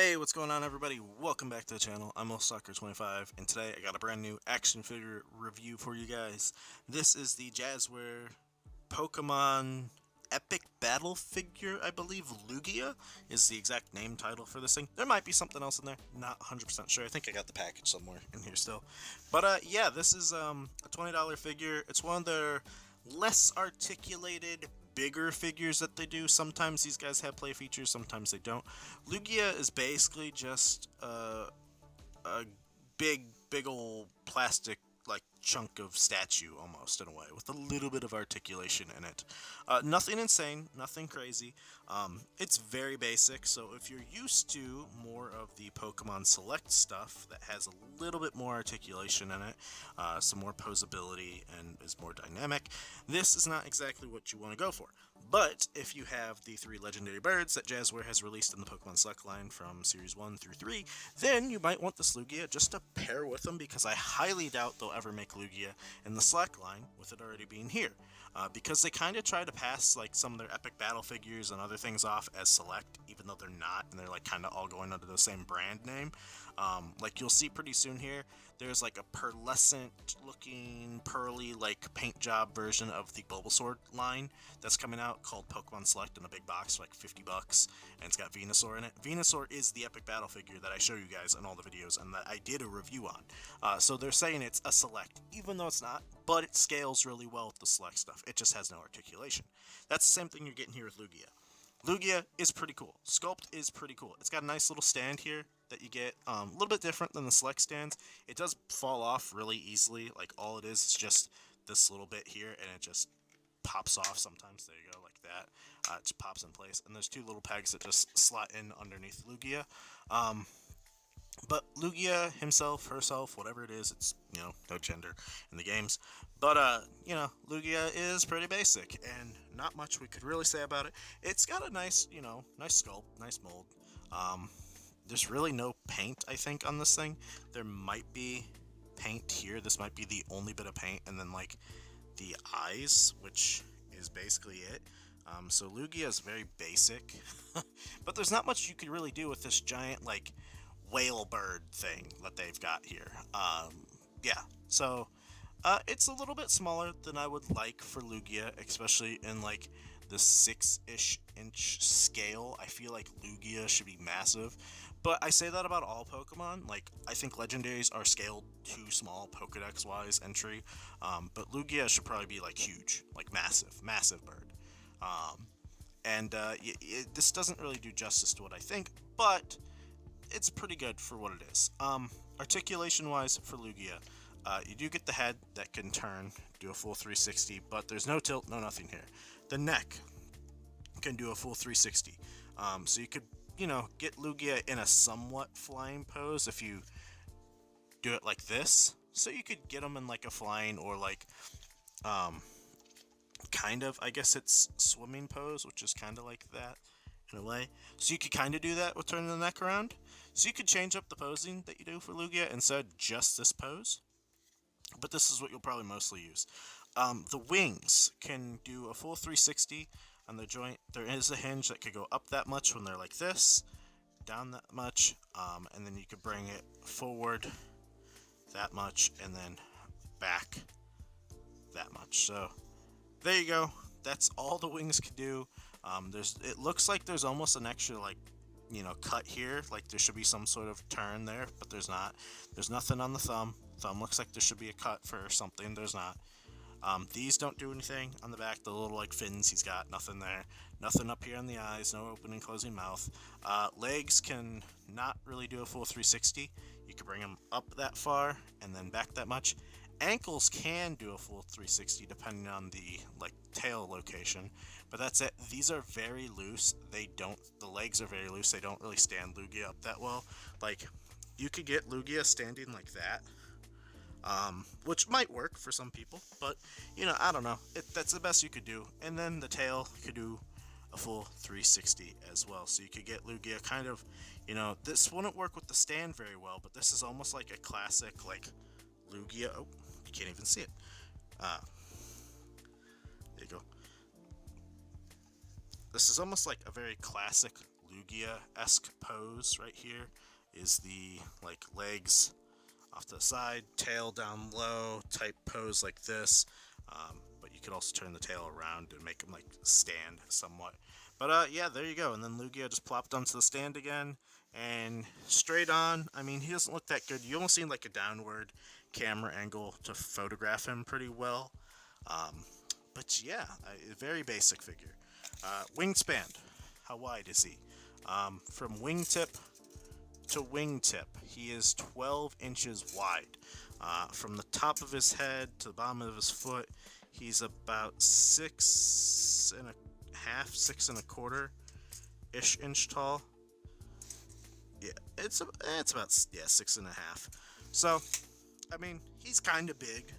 Hey, what's going on everybody? Welcome back to the channel. I'm Soccer25 and today I got a brand new action figure review for you guys. This is the Jazwares Pokemon Epic Battle figure, I believe. Lugia is the exact name title for this thing. There might be something else in there, not 100% sure. I think I got the package somewhere in here still. But yeah, this is a $20 figure. It's one of their less articulated bigger figures that they do. Sometimes these guys have play features, sometimes they don't. Lugia is basically just a big old plastic like chunk of statue almost in a way with a little bit of articulation in it. Nothing insane, nothing crazy. It's very basic, so if you're used to more of the Pokemon Select stuff that has a little bit more articulation in it, some more posability and is more dynamic, this is not exactly what you want to go for. But if you have the 3 legendary birds that Jazwares has released in the Pokemon Select line from Series 1 through 3, then you might want this Lugia just to pair with them, because I highly doubt they'll ever make Lugia in the Select line with it already being here. Because they kind of try to pass like some of their epic battle figures and other things off as Select, even though they're not, and they're like kind of all going under the same brand name. Like you'll see pretty soon here, there's like a pearlescent looking pearly like paint job version of the Bulbasaur line that's coming out called Pokemon Select in a big box for like 50 bucks, and it's got Venusaur in it. Venusaur is the epic battle figure that I show you guys in all the videos and that I did a review on. So they're saying it's a Select, even though it's not, but it scales really well with the Select stuff. It just has no articulation. That's the same thing you're getting here with Lugia. Lugia is pretty cool. Sculpt is pretty cool. It's got a nice little stand here that you get, a little bit different than the Select stands. It does fall off really easily. Like all it is just this little bit here, and it just pops off sometimes. There you go, like that. It just pops in place, and there's 2 little pegs that just slot in underneath Lugia. But Lugia himself, herself, whatever it is, it's, no gender in the games. But, Lugia is pretty basic, and not much we could really say about it. It's got a nice, nice sculpt, nice mold. There's really no paint, I think, on this thing. There might be paint here. This might be the only bit of paint, and then, like, the eyes, which is basically it. So Lugia is very basic, but there's not much you could really do with this giant, like, whale bird thing that they've got here. Yeah, so it's a little bit smaller than I would like for Lugia, especially in like the 6-ish inch scale. I feel like Lugia should be massive, but I say that about all Pokemon. Like, I think legendaries are scaled too small Pokedex wise entry, but Lugia should probably be like huge, like massive bird. This doesn't really do justice to what I think, but it's pretty good for what it is. Articulation wise for Lugia, you do get the head that can turn, do a full 360, but there's no tilt, no nothing here. The neck can do a full 360. So you could, get Lugia in a somewhat flying pose if you do it like this. So you could get him in like a flying or like, kind of, I guess it's swimming pose, which is kind of like that in a way. So you could kind of do that with turning the neck around. So you could change up the posing that you do for Lugia instead of just this pose. But this is what you'll probably mostly use. The wings can do a full 360 on the joint. There is a hinge that could go up that much when they're like this, down that much, and then you could bring it forward that much, and then back that much. So there you go. That's all the wings can do. It looks like there's almost an extra, like, cut here. Like there should be some sort of turn there, but there's not. There's nothing on the thumb. Thumb looks like there should be a cut for something. There's not. These don't do anything on the back. The little, like, fins he's got, nothing there. Nothing up here on the eyes. No opening and closing mouth. Legs can not really do a full 360. You can bring them up that far and then back that much. Ankles can do a full 360 depending on the, like, tail location, but that's it. These are very loose. The legs are very loose. They don't really stand Lugia up that well. Like, you could get Lugia standing like that, which might work for some people, but, I don't know. That's the best you could do. And then the tail could do a full 360 as well. So you could get Lugia kind of, this wouldn't work with the stand very well, but this is almost like a classic, like, Lugia. Oh, you can't even see it. There you go. This is almost like a very classic Lugia-esque pose right here. Is the like legs off to the side, tail down low type pose like this. But you could also turn the tail around and make him like stand somewhat. But yeah, there you go. And then Lugia just plopped onto the stand again and straight on. I mean, he doesn't look that good. You almost need like a downward camera angle to photograph him pretty well. But yeah, a very basic figure. Wingspan. How wide is he? From wingtip to wingtip, he is 12 inches wide. From the top of his head to the bottom of his foot, he's about 6.5, 6.25 inch tall. Yeah, it's about 6.5. So, I mean, he's kind of big.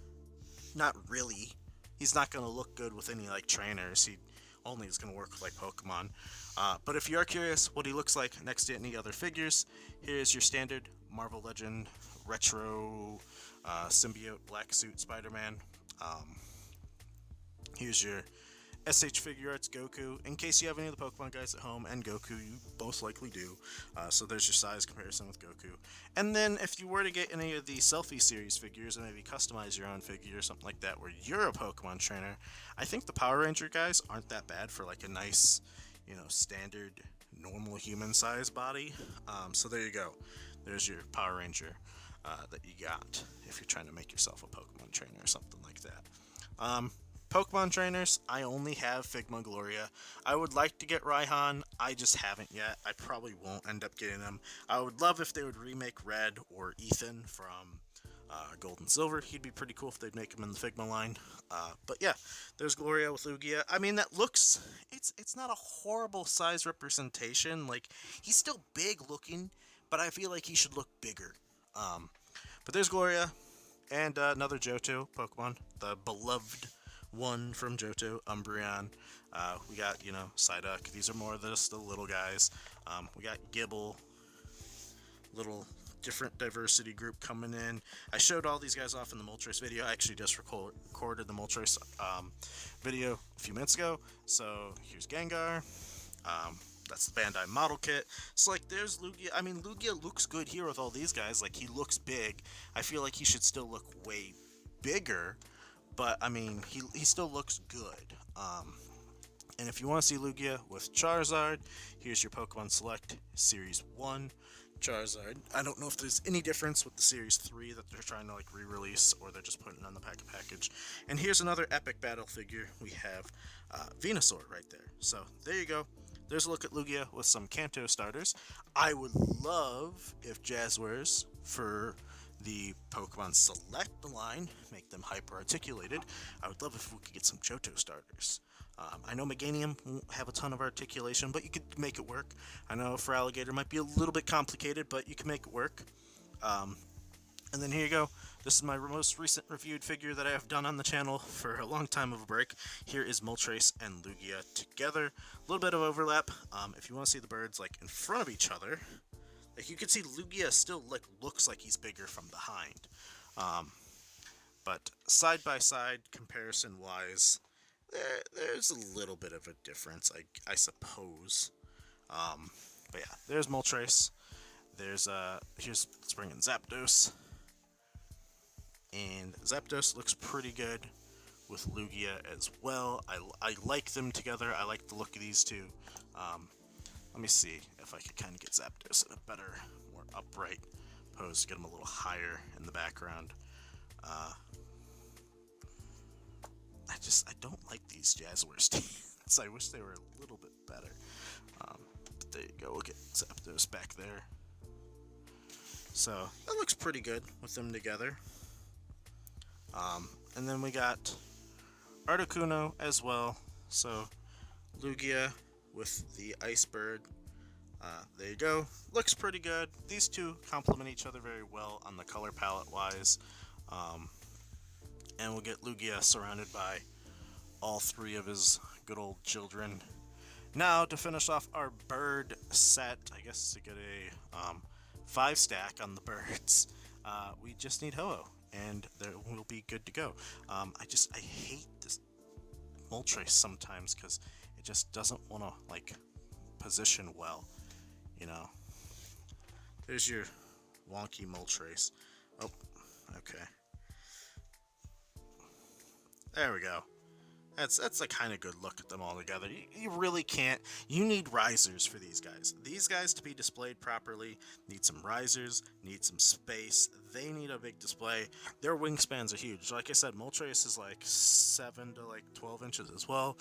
Not really. He's not going to look good with any like trainers. He only is going to work with like Pokemon. But if you are curious what he looks like next to any other figures, here's your standard Marvel Legend Retro Symbiote Black Suit Spider-Man. Here's your SH Figure Arts Goku, in case you have any of the Pokemon guys at home, and Goku, you most likely do. So there's your size comparison with Goku. And then if you were to get any of the Selfie Series figures and maybe customize your own figure or something like that where you're a Pokemon trainer, I think the Power Ranger guys aren't that bad for like a nice, standard normal human size body. So there you go. There's your Power Ranger that you got if you're trying to make yourself a Pokemon trainer or something like that. Pokemon trainers, I only have Figma Gloria. I would like to get Raihan, I just haven't yet. I probably won't end up getting them. I would love if they would remake Red or Ethan from Gold and Silver. He'd be pretty cool if they'd make him in the Figma line. But yeah, there's Gloria with Lugia. I mean, that looks, it's not a horrible size representation. Like, he's still big looking, but I feel like he should look bigger. But there's Gloria, and another Johto Pokemon, the beloved one from Johto, Umbreon. We got, Psyduck. These are more of just the little guys. We got Gibble, little different diversity group coming in. I showed all these guys off in the Moltres video. I actually just recorded the Moltres video a few minutes ago. So here's Gengar. That's the Bandai model kit. So like there's Lugia. I mean, Lugia looks good here with all these guys. Like he looks big. I feel like he should still look way bigger. But, I mean, he still looks good. And if you want to see Lugia with Charizard, here's your Pokemon Select Series 1 Charizard. I don't know if there's any difference with the Series 3 that they're trying to, like, re-release, or they're just putting it on the package. And here's another epic battle figure. We have Venusaur right there. So, there you go. There's a look at Lugia with some Kanto starters. I would love if Jazwares for the Pokemon Select line, make them hyper-articulated. I would love if we could get some Johto starters. I know Meganium won't have a ton of articulation, but you could make it work. I know for Alligator might be a little bit complicated, but you can make it work. And then here you go. This is my most recent reviewed figure that I have done on the channel for a long time of a break. Here is Moltres and Lugia together. A little bit of overlap. If you want to see the birds like in front of each other, like you can see Lugia still like looks like he's bigger from behind. But side by side comparison wise, there's a little bit of a difference, I suppose. But yeah, there's Moltres. Here's let's bring in Zapdos. And Zapdos looks pretty good with Lugia as well. I like them together. I like the look of these two. Let me see if I could kind of get Zapdos in a better, more upright pose to get him a little higher in the background. I don't like these Jazwares stands. I wish they were a little bit better. But there you go. We'll get Zapdos back there. So that looks pretty good with them together. And then we got Articuno as well. So Lugia with the Ice Bird. There you go. Looks pretty good. These two complement each other very well on the color palette wise. And we'll get Lugia surrounded by all three of his good old children. Now to finish off our bird set, I guess to get a 5-stack on the birds, we just need Ho-Oh, and there we'll be good to go. I hate this Moltres sometimes because it just doesn't want to like position well. you know, there's your wonky Moltres. Oh, okay. There we go. That's a kind of good look at them all together. You really can't. You need risers for these guys. These guys to be displayed properly need some risers, need some space. They need a big display. Their wingspans are huge. Like I said, Moltres is like 7 to like 12 inches as well.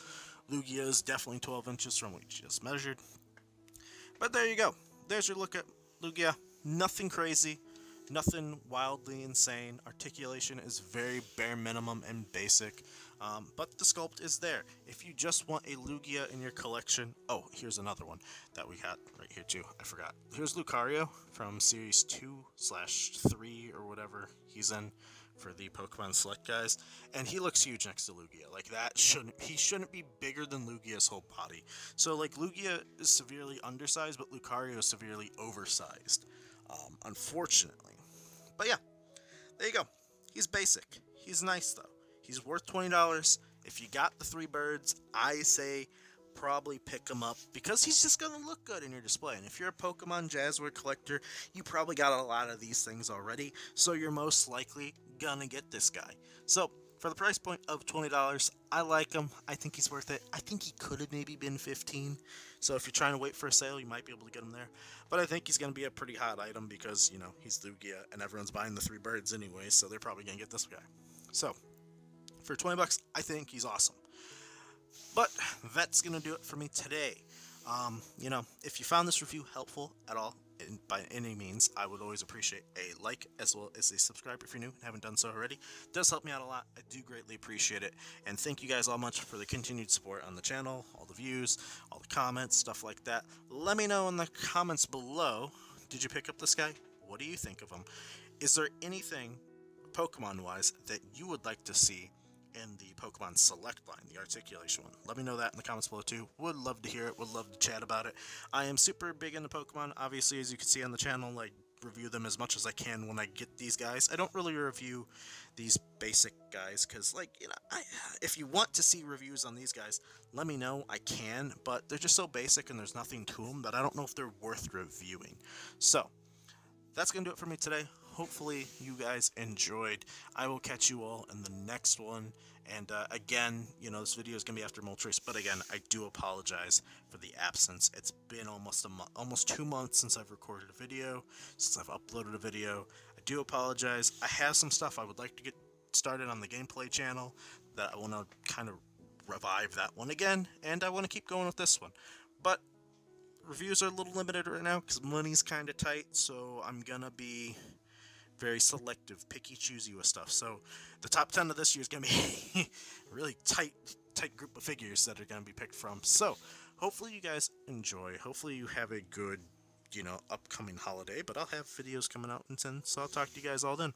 Lugia is definitely 12 inches from what you just measured. But there you go. There's your look at Lugia. Nothing crazy. Nothing wildly insane. Articulation is very bare minimum and basic. But the sculpt is there. If you just want a Lugia in your collection... Oh, here's another one that we got right here too. I forgot. Here's Lucario from Series 2/3 or whatever he's in for the Pokemon Select guys. And he looks huge next to Lugia. Like, he shouldn't be bigger than Lugia's whole body. So, like, Lugia is severely undersized, but Lucario is severely oversized. Unfortunately. But yeah, there you go. He's basic. He's nice, though. He's worth $20. If you got the 3 birds, I say probably pick him up because he's just going to look good in your display. And if you're a Pokemon Jazwares collector, you probably got a lot of these things already, so you're most likely going to get this guy. So, for the price point of $20, I like him. I think he's worth it. I think he could have maybe been $15. So if you're trying to wait for a sale, you might be able to get him there. But I think he's going to be a pretty hot item because, you know, he's Lugia and everyone's buying the 3 birds anyway, so they're probably going to get this guy. So, for 20 bucks, I think he's awesome. But that's going to do it for me today. You know, if you found this review helpful at all, by any means, I would always appreciate a like as well as a subscribe if you're new and haven't done so already. It does help me out a lot. I do greatly appreciate it. And thank you guys all much for the continued support on the channel, all the views, all the comments, stuff like that. Let me know in the comments below, did you pick up this guy? What do you think of him? Is there anything Pokemon-wise that you would like to see in the Pokemon Select line, the articulation one? Let me know that in the comments below too. Would love to hear it, would love to chat about it. I am super big into Pokemon, obviously, as you can see on the channel. Like, review them as much as I can when I get these guys. I don't really review these basic guys because, like, you know, if you want to see reviews on these guys, let me know. I can, but they're just so basic and there's nothing to them that I don't know if they're worth reviewing. So that's going to do it for me today. Hopefully you guys enjoyed. I will catch you all in the next one. And again, you know, this video is going to be after Moltres, but again, I do apologize for the absence. It's been almost a month, almost 2 months since I've recorded a video, since I've uploaded a video. I do apologize. I have some stuff I would like to get started on the gameplay channel that I want to kind of revive that one again, and I want to keep going with this one. But reviews are a little limited right now because money's kind of tight, so I'm going to be very selective, picky, choosy with stuff. So the top 10 of this year is going to be really tight group of figures that are going to be picked from. So hopefully you guys enjoy. Hopefully you have a good, you know, upcoming holiday. But I'll have videos coming out in 10, so I'll talk to you guys all then.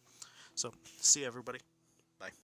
So see you, everybody.